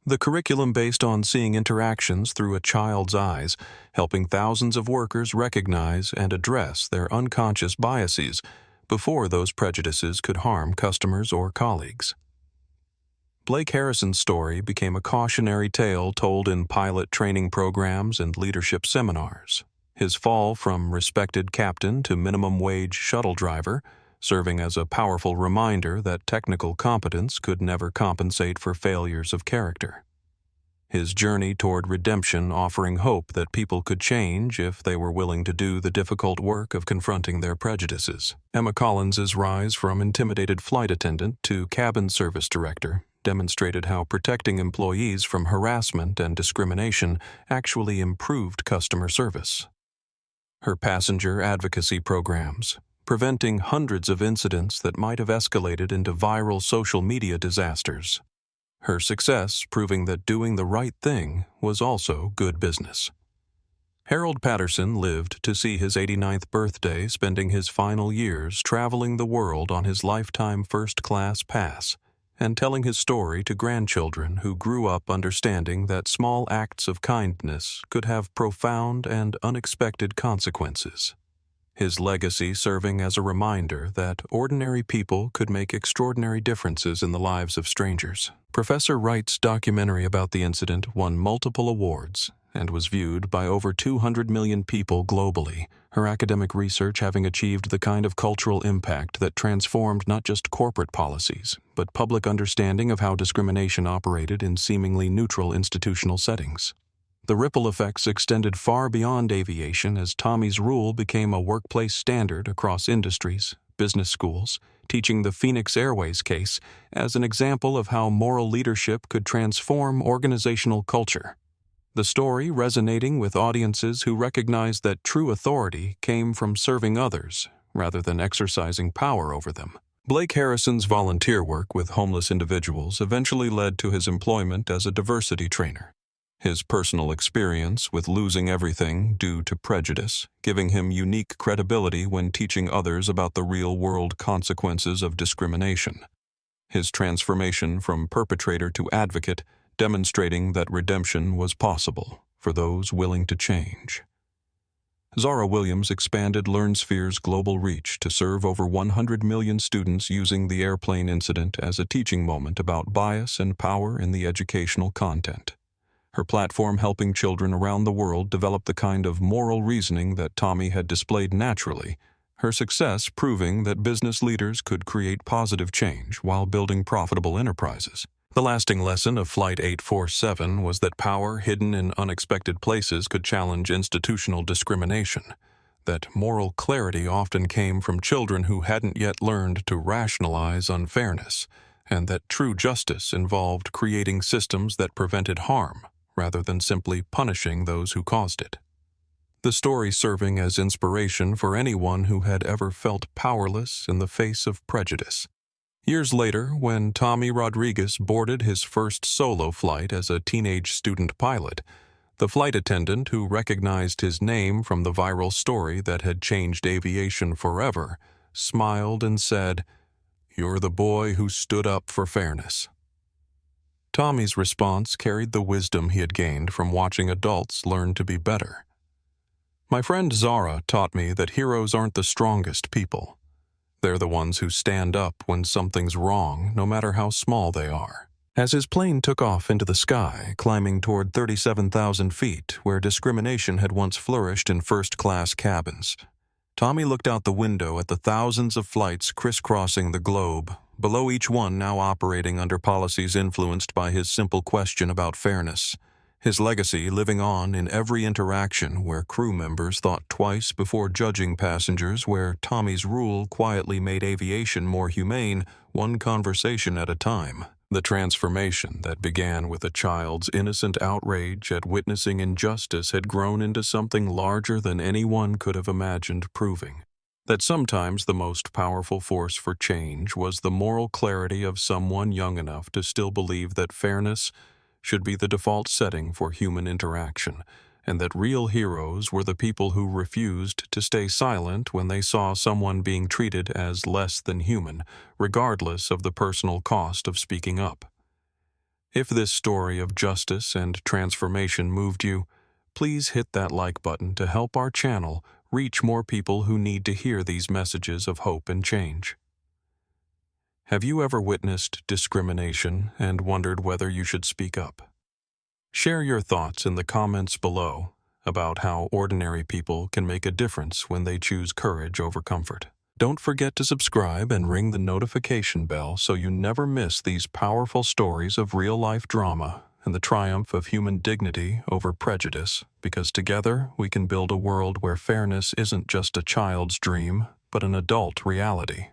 The curriculum based on seeing interactions through a child's eyes, helping thousands of workers recognize and address their unconscious biases before those prejudices could harm customers or colleagues. Blake Harrison's story became a cautionary tale told in pilot training programs and leadership seminars. His fall from respected captain to minimum wage shuttle driver, serving as a powerful reminder that technical competence could never compensate for failures of character. His journey toward redemption offering hope that people could change if they were willing to do the difficult work of confronting their prejudices. Emma Collins's rise from intimidated flight attendant to cabin service director demonstrated how protecting employees from harassment and discrimination actually improved customer service. Her passenger advocacy programs, preventing hundreds of incidents that might have escalated into viral social media disasters. Her success proving that doing the right thing was also good business. Harold Patterson lived to see his 89th birthday, spending his final years traveling the world on his lifetime first-class pass and telling his story to grandchildren who grew up understanding that small acts of kindness could have profound and unexpected consequences. His legacy serving as a reminder that ordinary people could make extraordinary differences in the lives of strangers. Professor Wright's documentary about the incident won multiple awards and was viewed by over 200 million people globally, her academic research having achieved the kind of cultural impact that transformed not just corporate policies, but public understanding of how discrimination operated in seemingly neutral institutional settings. The ripple effects extended far beyond aviation as Tommy's rule became a workplace standard across industries, business schools, teaching the Phoenix Airways case as an example of how moral leadership could transform organizational culture. The story resonating with audiences who recognized that true authority came from serving others rather than exercising power over them. Blake Harrison's volunteer work with homeless individuals eventually led to his employment as a diversity trainer. His personal experience with losing everything due to prejudice, giving him unique credibility when teaching others about the real-world consequences of discrimination. His transformation from perpetrator to advocate, demonstrating that redemption was possible for those willing to change. Zara Williams expanded LearnSphere's global reach to serve over 100 million students using the airplane incident as a teaching moment about bias and power in the educational content. Her platform helping children around the world develop the kind of moral reasoning that Tommy had displayed naturally, her success proving that business leaders could create positive change while building profitable enterprises. The lasting lesson of Flight 847 was that power hidden in unexpected places could challenge institutional discrimination, that moral clarity often came from children who hadn't yet learned to rationalize unfairness, and that true justice involved creating systems that prevented harm rather than simply punishing those who caused it. The story serving as inspiration for anyone who had ever felt powerless in the face of prejudice. Years later, when Tommy Rodriguez boarded his first solo flight as a teenage student pilot, the flight attendant who recognized his name from the viral story that had changed aviation forever smiled and said, "You're the boy who stood up for fairness." Tommy's response carried the wisdom he had gained from watching adults learn to be better. My friend Zara taught me that heroes aren't the strongest people. They're the ones who stand up when something's wrong, no matter how small they are. As his plane took off into the sky, climbing toward 37,000 feet, where discrimination had once flourished in first-class cabins, Tommy looked out the window at the thousands of flights crisscrossing the globe, below each one now operating under policies influenced by his simple question about fairness, his legacy living on in every interaction where crew members thought twice before judging passengers, where Tommy's rule quietly made aviation more humane, one conversation at a time. The transformation that began with a child's innocent outrage at witnessing injustice had grown into something larger than anyone could have imagined, proving that sometimes the most powerful force for change was the moral clarity of someone young enough to still believe that fairness should be the default setting for human interaction, and that real heroes were the people who refused to stay silent when they saw someone being treated as less than human, regardless of the personal cost of speaking up. If this story of justice and transformation moved you, please hit that like button to help our channel reach more people who need to hear these messages of hope and change. Have you ever witnessed discrimination and wondered whether you should speak up? Share your thoughts in the comments below about how ordinary people can make a difference when they choose courage over comfort. Don't forget to subscribe and ring the notification bell so you never miss these powerful stories of real-life drama and the triumph of human dignity over prejudice, because together we can build a world where fairness isn't just a child's dream, but an adult reality.